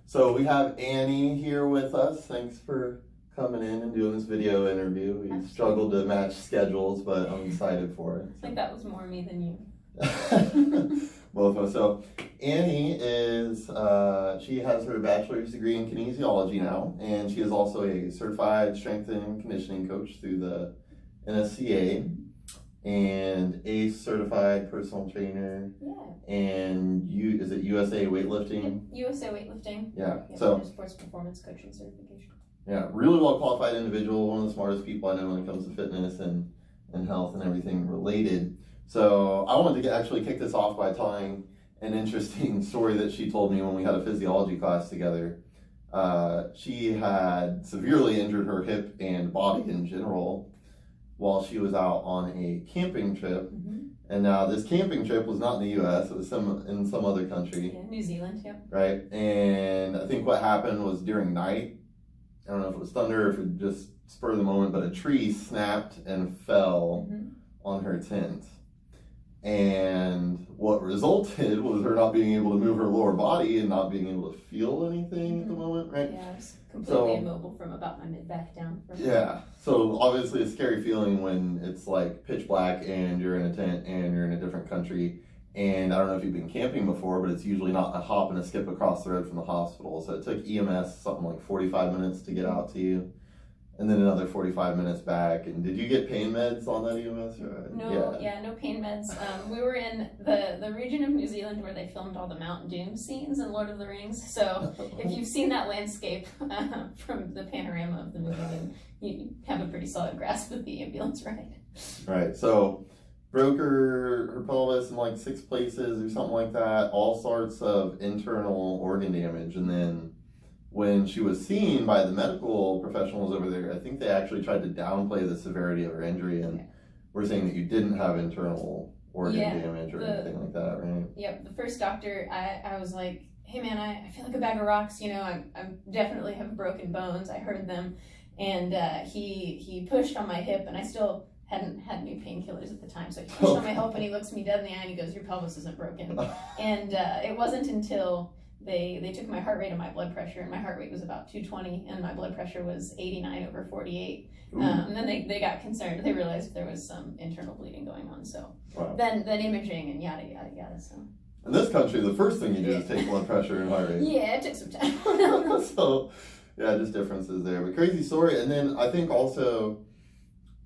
So we have Annie here with us. Thanks for coming in and doing this video interview. We struggled to match schedules, but I'm excited for it. I think that was more me than you. Both of us. So Annie is, she has her bachelor's degree in kinesiology now, and she is also a certified strength and conditioning coach through the NSCA, and a certified personal trainer. Yeah. And is it USA weightlifting? USA weightlifting. Yeah. Yep, So sports performance coaching certification. yeah, really well qualified individual, one of the smartest people I know when it comes to fitness and health and everything related. So I wanted to actually kick this off by telling an interesting story that she told me when we had a physiology class together. She had severely injured her hip and body in general while she was out on a camping trip. Mm-hmm. And now this camping trip was not in the US, it was in some other country. Yeah, New Zealand, yeah. Right? And I think what happened was during night, I don't know if it was thunder or if it just spur of the moment, but a tree snapped and fell on her tent. And what resulted was her not being able to move her lower body and not being able to feel anything at the moment, right? Yeah, I was completely immobile from about my mid-back down. Yeah, so obviously a scary feeling when it's like pitch black and you're in a tent and you're in a different country. And I don't know if you've been camping before, but it's usually not a hop and a skip across the road from the hospital. So it took EMS something like 45 minutes to get out to you, and then another 45 minutes back. And did you get pain meds on that EMS? Or? No pain meds. We were in the region of New Zealand where they filmed all the Mount Doom scenes in Lord of the Rings. So if you've seen that landscape from the panorama of the movie, then you have a pretty solid grasp of the ambulance ride. Right. So broke her pelvis in like 6 places or something like that. All sorts of internal organ damage, and then when she was seen by the medical professionals over there, I think they actually tried to downplay the severity of her injury and were saying that you didn't have internal organ damage or anything like that, right? Yep, the first doctor, I was like, hey man, I feel like a bag of rocks, you know, I definitely have broken bones, I heard them, and he pushed on my hip, and I still hadn't had new painkillers at the time, so he pushed on my hip and he looks me dead in the eye and he goes, your pelvis isn't broken. And it wasn't until they took my heart rate and my blood pressure, and my heart rate was about 220 and my blood pressure was 89/48. And then they got concerned. They realized there was some internal bleeding going on. So then imaging and yada yada yada. So in this country, the first thing you do is take blood pressure and heart rate. Yeah, it took some time. So yeah, just differences there. But crazy story. And then I think also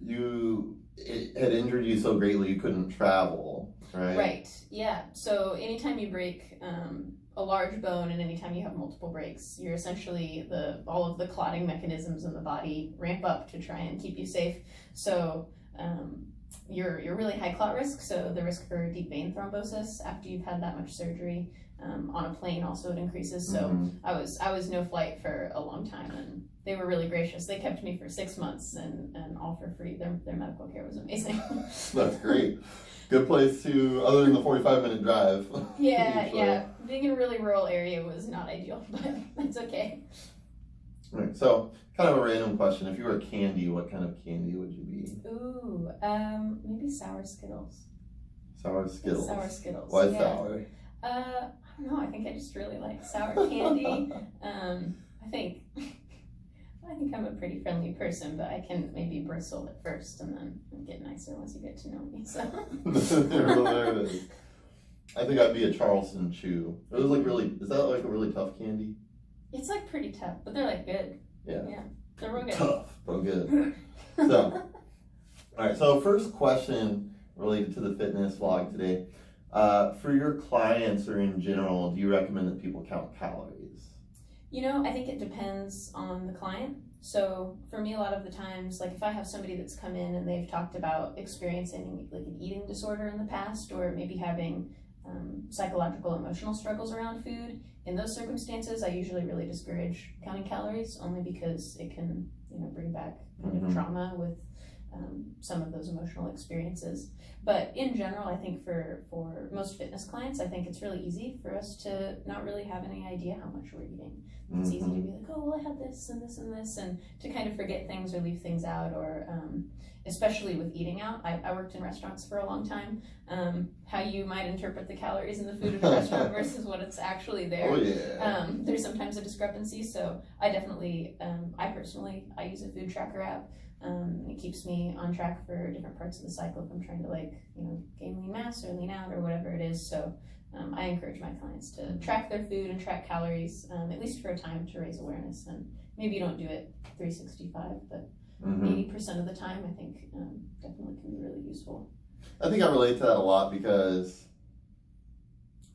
it had injured you so greatly you couldn't travel, right? Right. Yeah. So anytime you break a large bone, and anytime you have multiple breaks, you're essentially all of the clotting mechanisms in the body ramp up to try and keep you safe. So you're really high clot risk, so the risk for deep vein thrombosis after you've had that much surgery on a plane also it increases. So I was no flight for a long time, and they were really gracious. They kept me for 6 months and all for free. Their medical care was amazing. That's great. Good place to, other than the 45-minute drive. Yeah. Being in a really rural area was not ideal, but it's okay. Right. So, kind of a random question. If you were a candy, what kind of candy would you be? Ooh, maybe sour Skittles. Sour Skittles. Sour Skittles. Why sour? I don't know. I think I just really like sour candy. I think I'm a pretty friendly person, but I can maybe bristle at first and then get nicer once you get to know me. So there it is. I think I'd be a Charleston Chew. It was like is that like a really tough candy? It's like pretty tough, but they're like good. Yeah. They're real good. Tough, but good. So, all right. So first question related to the fitness vlog today. For your clients or in general, do you recommend that people count calories? You know, I think it depends on the client. So for me, a lot of the times, like if I have somebody that's come in and they've talked about experiencing like an eating disorder in the past, or maybe having psychological, emotional struggles around food, in those circumstances, I usually really discourage counting calories, only because it can, bring back kind of trauma with some of those emotional experiences. But in general, I think for most fitness clients, I think it's really easy for us to not really have any idea how much we're eating. It's easy to be like, oh, well, I had this and this and this, and to kind of forget things or leave things out, or especially with eating out. I worked in restaurants for a long time. How you might interpret the calories in the food at a restaurant versus what it's actually there. Oh, yeah. There's sometimes a discrepancy, so I definitely, I use a food tracker app. It keeps me on track for different parts of the cycle if I'm trying to, like, gain lean mass or lean out or whatever it is. So I encourage my clients to track their food and track calories, at least for a time, to raise awareness. And maybe you don't do it 365, but 80% of the time, I think definitely can be really useful. I think I relate to that a lot because,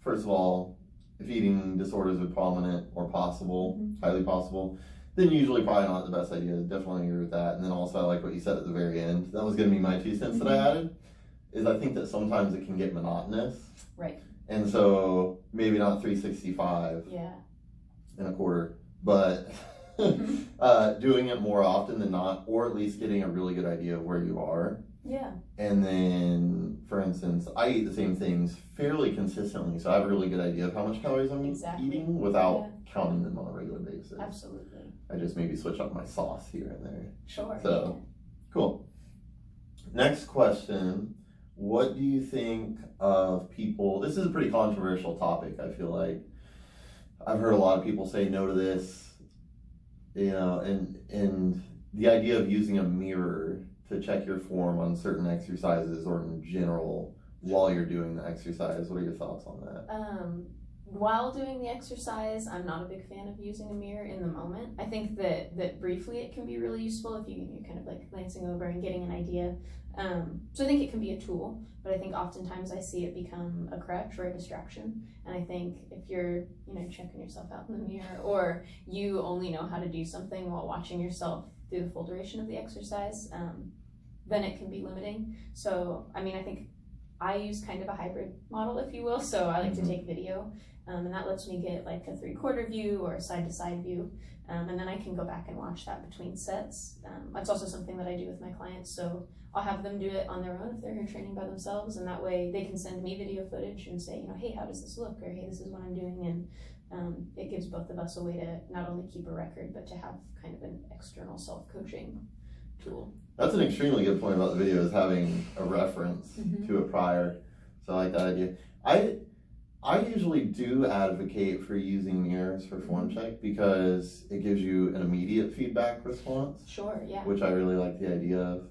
first of all, if eating disorders are prominent or possible, highly possible, then usually probably not the best idea. Definitely agree with that. And then also I like what you said at the very end. That was going to be my 2 cents that I added, is I think that sometimes it can get monotonous. Right. And so maybe not 365 in a quarter, but doing it more often than not, or at least getting a really good idea of where you are. Yeah. And then, for instance, I eat the same things fairly consistently, so I have a really good idea of how much calories I'm eating without counting them on a regular basis. Absolutely. I just maybe switch up my sauce here and there. Sure. So, cool. Next question. What do you think of people? This is a pretty controversial topic, I feel like. I've heard a lot of people say no to this, and the idea of using a mirror to check your form on certain exercises or in general while you're doing the exercise. What are your thoughts on that? While doing the exercise, I'm not a big fan of using a mirror in the moment. I think that briefly it can be really useful if you're kind of like glancing over and getting an idea. So I think it can be a tool, but I think oftentimes I see it become a crutch or a distraction. And I think if you're, checking yourself out in the mirror, or you only know how to do something while watching yourself through the full duration of the exercise, then it can be limiting. So, I think I use kind of a hybrid model, if you will. So I like to take video, and that lets me get like a 3/4 view or a side-to-side view. And then I can go back and watch that between sets. That's also something that I do with my clients. So I'll have them do it on their own if they're here training by themselves, and that way they can send me video footage and say, hey, how does this look? Or hey, this is what I'm doing. And it gives both of us a way to not only keep a record, but to have kind of an external self-coaching tool. That's an extremely good point about the video, is having a reference to it prior. So I like that idea. I usually do advocate for using mirrors for form check because it gives you an immediate feedback response. Sure, yeah. Which I really like the idea of.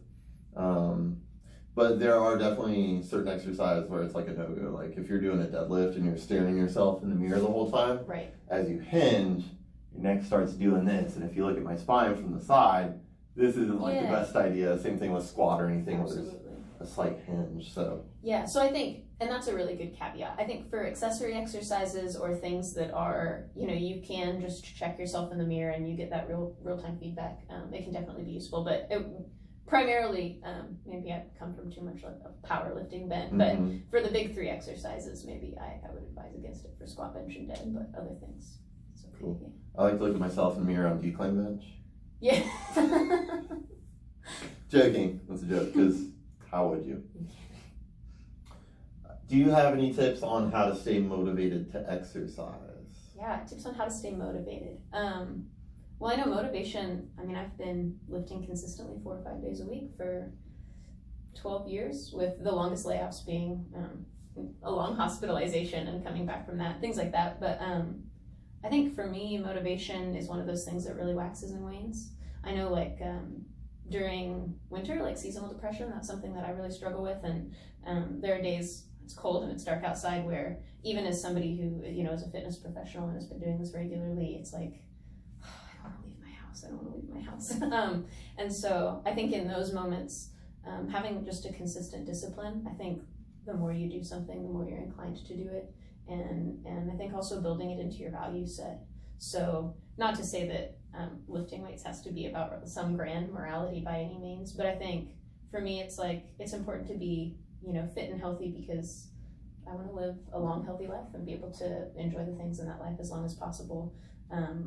But there are definitely certain exercises where it's like a no-go. Like if you're doing a deadlift and you're staring yourself in the mirror the whole time, right, as you hinge, your neck starts doing this. And if you look at my spine from the side, this isn't like the best idea. Same thing with squat or anything where there's a slight hinge. So so I think, and that's a really good caveat. I think for accessory exercises or things that are, you can just check yourself in the mirror and you get that real-time feedback, it can definitely be useful. But primarily, maybe I've come from too much like a powerlifting bent, but for the big 3 exercises, maybe I would advise against it for squat, bench, and dead, but other things. So cool. I like to look at myself in the mirror on decline bench. Yeah. Joking. That's a joke, because how would you? Do you have any tips on how to stay motivated to exercise? Yeah, tips on how to stay motivated. Well, I know motivation, I've been lifting consistently 4 or 5 days a week for 12 years, with the longest layoffs being a long hospitalization and coming back from that, things like that. But I think for me, motivation is one of those things that really waxes and wanes. I know during winter, like seasonal depression, that's something that I really struggle with. And there are days it's cold and it's dark outside where even as somebody who, is a fitness professional and has been doing this regularly, it's like, I don't want to leave my house. And so I think in those moments, having just a consistent discipline, I think the more you do something, the more you're inclined to do it. And I think also building it into your value set. So not to say that lifting weights has to be about some grand morality by any means, but I think for me it's important to be fit and healthy because want to live a long, healthy life and be able to enjoy the things in that life as long as possible.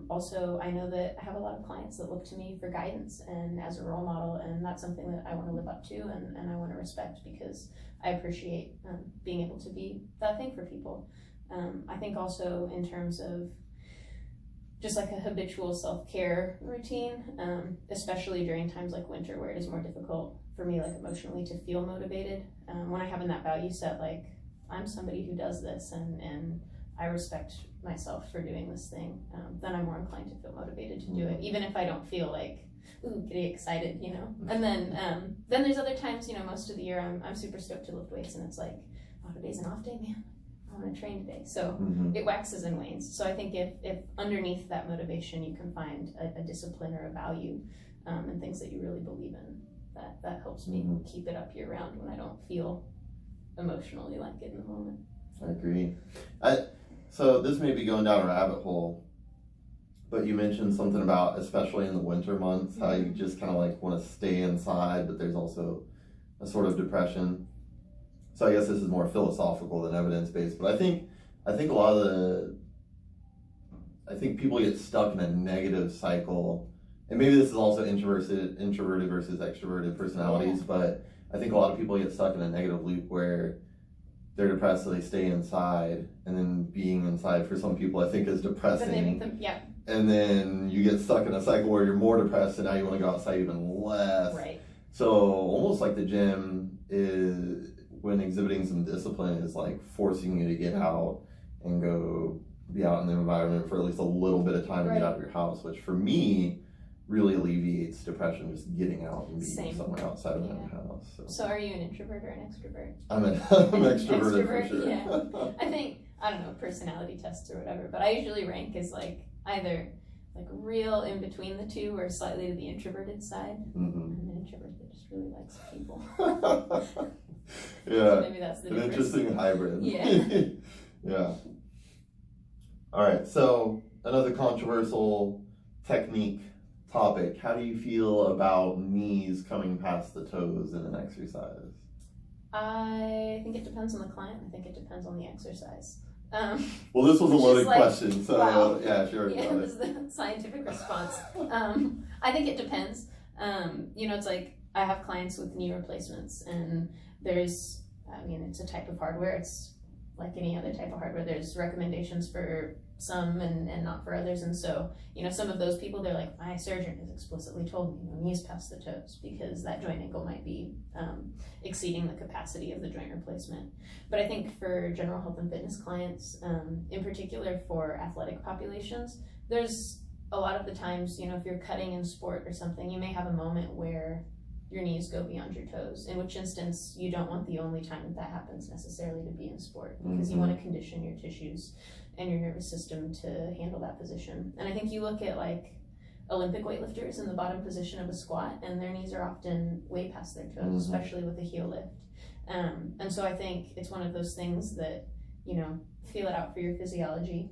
Also, I know that I have a lot of clients that look to me for guidance and as a role model, and that's something that I want to live up to and I want to respect, because I appreciate being able to be that thing for people. I think also in terms of just like a habitual self-care routine, especially during times like winter where it is more difficult for me, like emotionally, to feel motivated. When I have in that value set, like I'm somebody who does this and I respect myself for doing this thing, then I'm more inclined to feel motivated to do it, even if I don't feel like, ooh, getting excited, you know. And then there's other times, you know, most of the year I'm super stoked to lift weights, and it's like, oh, today's an off day, man. I want to train today. So it waxes and wanes. So I think if underneath that motivation you can find a discipline or a value, and things that you really believe in, that helps me keep it up year round when I don't feel emotionally like it in the moment. I agree. So this may be going down a rabbit hole, but you mentioned something about, especially in the winter months, how you just kind of like want to stay inside, but there's also a sort of depression. So I guess this is more philosophical than evidence-based, but I think a lot of I think people get stuck in a negative cycle, and maybe this is also introverted versus extroverted personalities, but I think a lot of people get stuck in a negative loop where they're depressed, so they stay inside, and then being inside for some people I think is depressing. Then they make them, And then you get stuck in a cycle where you're more depressed, and now you want to go outside even less. Right. So almost like the gym is, when exhibiting some discipline, is like forcing you to get out and go be out in the environment for at least a little bit of time and get out of your house, which for me really alleviates depression, just getting out and being somewhere outside of my own house. So are you an introvert or an extrovert? I'm extroverted for sure. Yeah. I think, I don't know, personality tests or whatever, but I usually rank as like either like real in between the two or slightly to the introverted side. I'm an introvert that just really likes people. Yeah. So maybe that's the difference. Interesting hybrid. Yeah. Yeah. All right. So another controversial technique topic. How do you feel about knees coming past the toes in an exercise? I think it depends on the client. I think it depends on the exercise. Well, this was a loaded question, so wow. Yeah, sure. Yeah, this is the scientific response. I think it depends. You know, it's like I have clients with knee replacements, and there's, I mean, it's a type of hardware. It's like any other type of hardware. There's recommendations for some and not for others. And so, you know, some of those people, they're like, my surgeon has explicitly told me, you know, knees past the toes, because that joint angle might be exceeding the capacity of the joint replacement. But I think for general health and fitness clients, in particular for athletic populations, there's a lot of the times, you know, if you're cutting in sport or something, you may have a moment where your knees go beyond your toes, in which instance you don't want the only time that happens necessarily to be in sport, because you want to condition your tissues and your nervous system to handle that position. And I think you look at like Olympic weightlifters in the bottom position of a squat, and their knees are often way past their toes, especially with a heel lift. And so I think it's one of those things that, you know, feel it out for your physiology.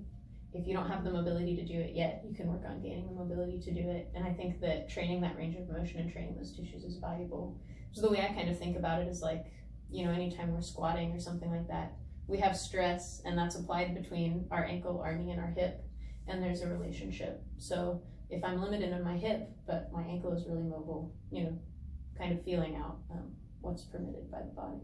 If you don't have the mobility to do it yet, you can work on gaining the mobility to do it. And I think that training that range of motion and training those tissues is valuable. So the way I kind of think about it is like, you know, anytime we're squatting or something like that, we have stress, and that's applied between our ankle, our knee, and our hip, and there's a relationship. So if I'm limited in my hip, but my ankle is really mobile, you know, kind of feeling out what's permitted by the body.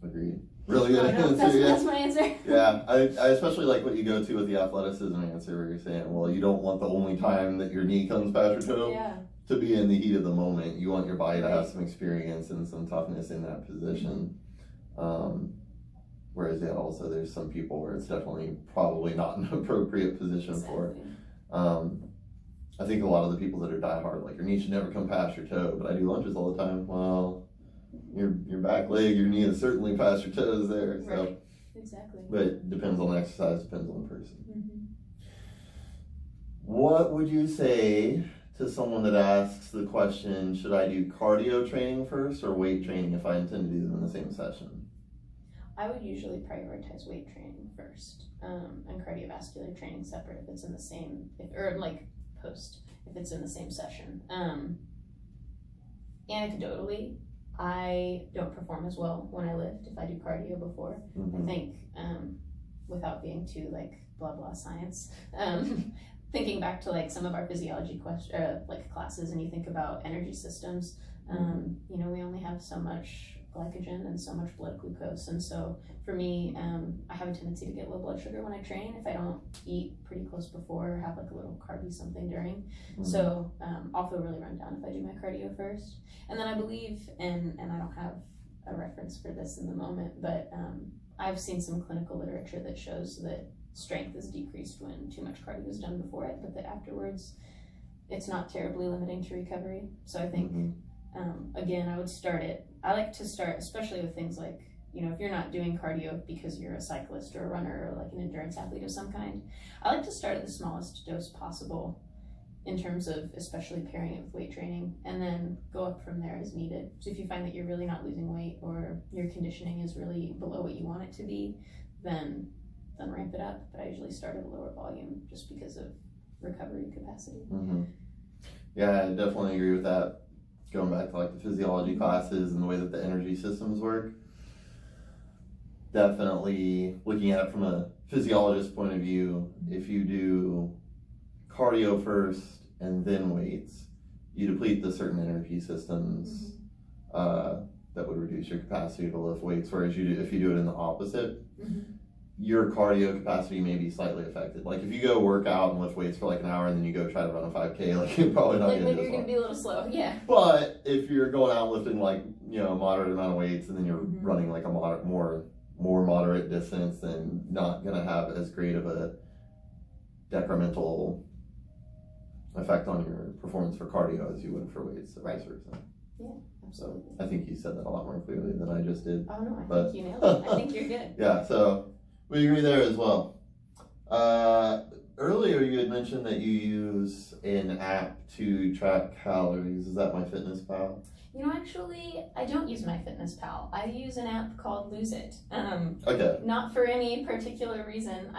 Agreed. Really good answer. That's my answer. Yeah, I especially like what you go to with the athleticism answer, where you're saying, well, you don't want the only time that your knee comes past your toe to be in the heat of the moment. You want your body to have some experience and some toughness in that position. Whereas also there's some people where it's definitely probably not an appropriate position for it. I think a lot of the people that are diehard, like, your knee should never come past your toe, but I do lunges all the time. Well, your back leg, your knee is certainly past your toes there. So. Right. Exactly. But it depends on the exercise, depends on the person. What would you say to someone that asks the question, should I do cardio training first or weight training if I intend to do them in the same session? I would usually prioritize weight training first, and cardiovascular training separate if it's in the same, or like post, if it's in the same session. Anecdotally, I don't perform as well when I lift if I do cardio before. I think, without being too like blah blah science, thinking back to like some of our physiology classes, and you think about energy systems, you know, we only have so much glycogen and so much blood glucose, and so for me, I have a tendency to get low blood sugar when I train if I don't eat pretty close before or have like a little carby something during. So I'll feel really run down if I do my cardio first. And then I believe, and I don't have a reference for this in the moment, but I've seen some clinical literature that shows that strength is decreased when too much cardio is done before it, but that afterwards it's not terribly limiting to recovery. So I think, again, I would start it. I like to start, especially with things like, you know, if you're not doing cardio because you're a cyclist or a runner or like an endurance athlete of some kind, I like to start at the smallest dose possible in terms of especially pairing it with weight training, and then go up from there as needed. So if you find that you're really not losing weight or your conditioning is really below what you want it to be, then ramp it up. But I usually start at a lower volume just because of recovery capacity. Yeah, I definitely agree with that. Going back to like the physiology classes and the way that the energy systems work, definitely looking at it from a physiologist point of view, if you do cardio first and then weights, you deplete the certain energy systems that would reduce your capacity to lift weights, whereas if you do it in the opposite, your cardio capacity may be slightly affected. Like if you go work out and lift weights for like an hour and then you go try to run a 5K, like you're probably not going to do you're going to be a little slow, yeah. But if you're going out and lifting like, you know, a moderate amount of weights and then you're running like a more moderate distance, then not going to have as great of a decremental effect on your performance for cardio as you would for weights. So right. Yeah, absolutely. So I think you said that a lot more clearly than I just did. Oh no, I think you nailed it. I think you're good. Yeah, so we agree there as well. Earlier you had mentioned that you use an app to track calories. Is that MyFitnessPal? You know, actually, I don't use MyFitnessPal. I use an app called Lose It. Okay. Not for any particular reason.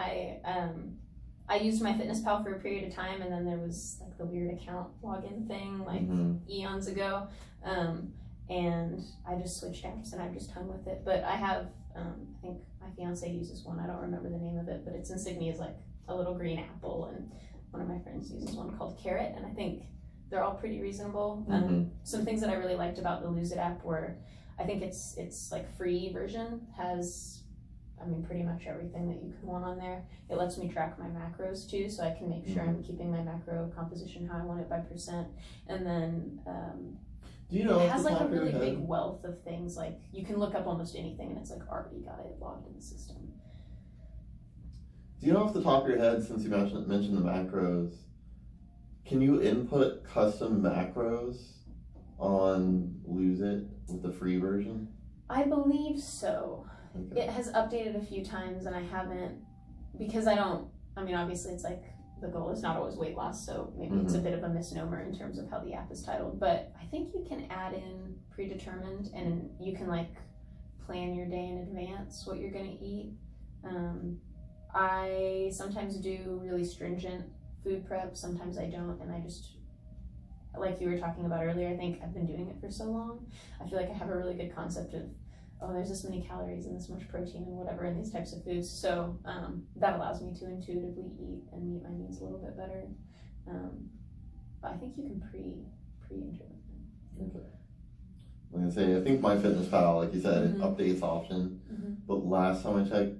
I used MyFitnessPal for a period of time, and then there was like the weird account login thing like eons ago, and I just switched apps and I've just hung with it. But I have, I think my fiance uses one. I don't remember the name of it, but its insignia is like a little green apple, and one of my friends uses one called Carrot, and I think they're all pretty reasonable. Some things that I really liked about the Lose It app were, I think it's like free version has, I mean, pretty much everything that you could want on there. It lets me track my macros too, so I can make sure I'm keeping my macro composition how I want it by percent. And then do you know it has like a really big wealth of things. Like you can look up almost anything and it's like already got it logged in the system. Do you know off the top of your head, since you mentioned the macros, can you input custom macros on Lose It with the free version? I believe so. Okay. It has updated a few times and I haven't, because I mean, obviously it's like the goal is not always weight loss, so maybe it's a bit of a misnomer in terms of how the app is titled, but I think you can add in predetermined and you can like plan your day in advance what you're going to eat. I sometimes do really stringent food prep, sometimes I don't, and I just, like you were talking about earlier, I think I've been doing it for so long, I feel like I have a really good concept of, oh, there's this many calories and this much protein and whatever in these types of foods. So that allows me to intuitively eat and meet my needs a little bit better. But I think you can pre-enter them. Okay. I'm going to say, I think MyFitnessPal, like you said, it updates often. But last time I checked,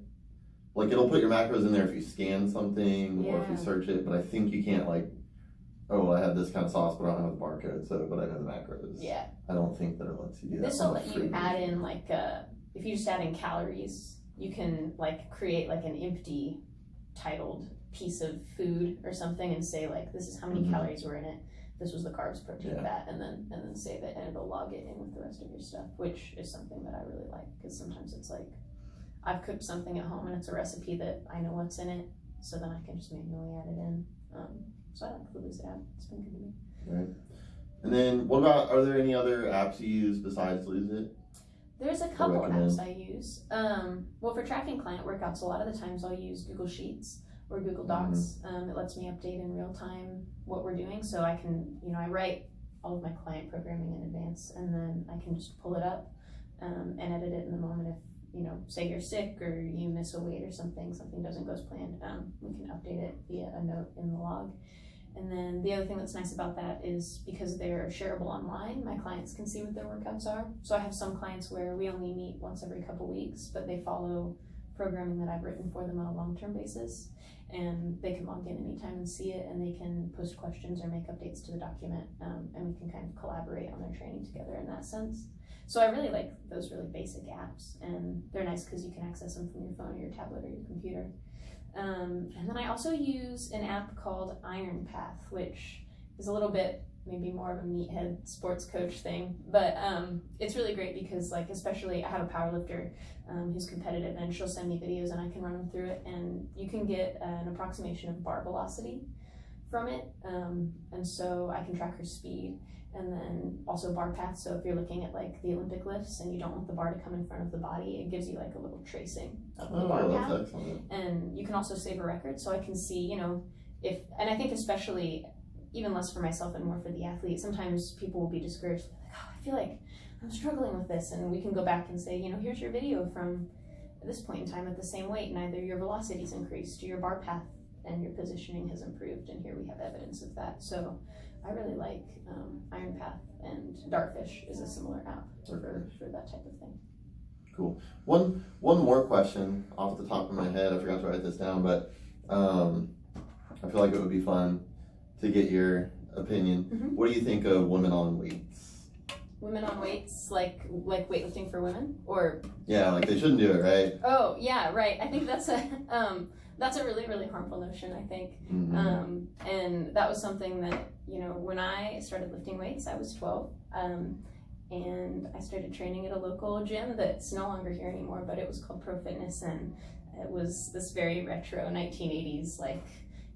like it'll put your macros in there if you scan something or if you search it. But I think you can't like, oh, I have this kind of sauce, but I don't have the barcode, but I know the macros. Yeah. I don't think that it lets you do that. This will let you add in like, if you just add in calories, you can like create like an empty titled piece of food or something and say like, this is how many calories were in it. This was the carbs, protein, fat, and then save it, and it'll log it in with the rest of your stuff, which is something that I really like, because sometimes it's like, I've cooked something at home and it's a recipe that I know what's in it, so then I can just manually add it in. So I like the Lose It app. It's been good to me. Right. And then what about, are there any other apps you use besides Lose It? There's a couple apps I use. Well, for tracking client workouts, a lot of the times I'll use Google Sheets or Google Docs. It lets me update in real time what we're doing, so I can, I write all of my client programming in advance, and then I can just pull it up and edit it in the moment. If, you know, say you're sick or you miss a weight or something doesn't go as planned, we can update it via a note in the log. And then the other thing that's nice about that is because they're shareable online, my clients can see what their workouts are. So I have some clients where we only meet once every couple weeks, but they follow programming that I've written for them on a long-term basis, and they can log in anytime and see it, and they can post questions or make updates to the document, and we can kind of collaborate on their training together in that sense. So I really like those really basic apps, and they're nice because you can access them from your phone or your tablet or your computer. And then I also use an app called Iron Path, which is a little bit maybe more of a meathead sports coach thing, but it's really great because, like, especially I have a powerlifter who's competitive, and she'll send me videos and I can run them through it, and you can get an approximation of bar velocity from it, and so I can track her speed, and then also bar path. So if you're looking at like the Olympic lifts and you don't want the bar to come in front of the body, it gives you like a little tracing of the bar path. Excellent. And you can also save a record, so I can see, you know, if, and I think especially, even less for myself and more for the athlete, sometimes people will be discouraged, like, oh, I feel like I'm struggling with this, and we can go back and say, you know, here's your video from this point in time at the same weight, and either your velocity's increased, or your bar path and your positioning has improved, and here we have evidence of that. So I really like Iron Path, and Dartfish is a similar app for that type of thing. Cool. One more question off the top of my head. I forgot to write this down, but I feel like it would be fun to get your opinion. Mm-hmm. What do you think of women on weights? Women on weights, like weightlifting for women, or? Yeah, like they shouldn't do it, right? Oh yeah, right. I think that's a really, really harmful notion, I think. Mm-hmm. And that was something that, you know, when I started lifting weights, I was 12. And I started training at a local gym that's no longer here anymore, but it was called Pro Fitness, and it was this very retro 1980s, like,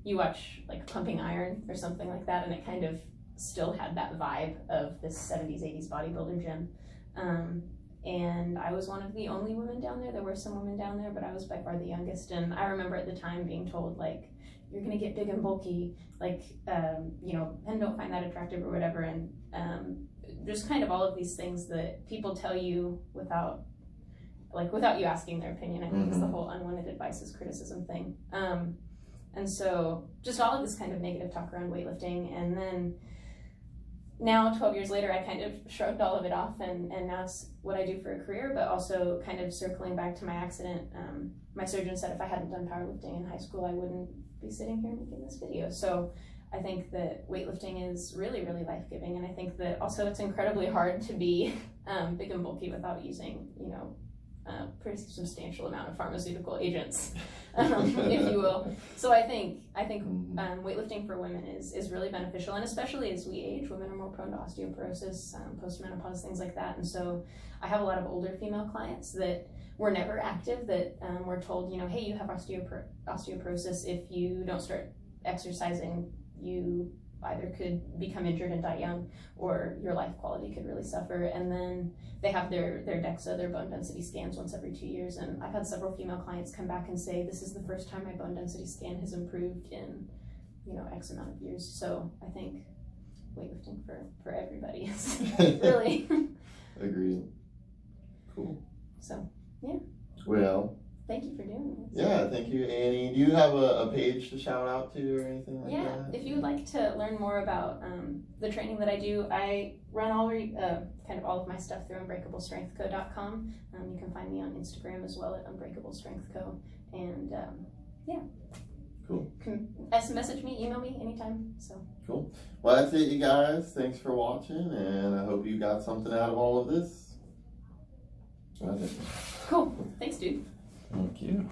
you watch like Pumping Iron or something like that, and it kind of still had that vibe of this 70s, 80s bodybuilder gym. And I was one of the only women down there. There were some women down there, but I was by far the youngest. And I remember at the time being told, like, you're gonna get big and bulky, like, you know, men don't find that attractive or whatever. And just kind of all of these things that people tell you without you asking their opinion. I think it's the whole unwanted advice is criticism thing. And so just all of this kind of negative talk around weightlifting, and then now 12 years later I kind of shrugged all of it off, and now it's what I do for a career. But also kind of circling back to my accident, my surgeon said if I hadn't done powerlifting in high school I wouldn't be sitting here making this video. So I think that weightlifting is really, really life-giving, and I think that also it's incredibly hard to be big and bulky without using, you know, a pretty substantial amount of pharmaceutical agents, if you will. So I think weightlifting for women is really beneficial, and especially as we age, women are more prone to osteoporosis, postmenopause, things like that. And so I have a lot of older female clients that were never active, that were told, you know, hey, you have osteoporosis. If you don't start exercising, you either could become injured and die young, or your life quality could really suffer. And then they have their DEXA, their bone density scans, once every 2 years. And I've had several female clients come back and say, this is the first time my bone density scan has improved in, you know, X amount of years. So I think weightlifting for everybody is really. Agreed. Cool. So, yeah. Well, thank you for doing this. Yeah, thank you, Annie. Do you have a page to shout out to or anything like that? Yeah, if you would like to learn more about the training that I do, I run kind of all of my stuff through UnbreakableStrengthco.com. You can find me on Instagram as well at Unbreakable Strength Co. And yeah. Cool. Can message me, email me anytime. So. Cool. Well, that's it, you guys. Thanks for watching, and I hope you got something out of all of this. Cool. Thanks, dude. Thank you.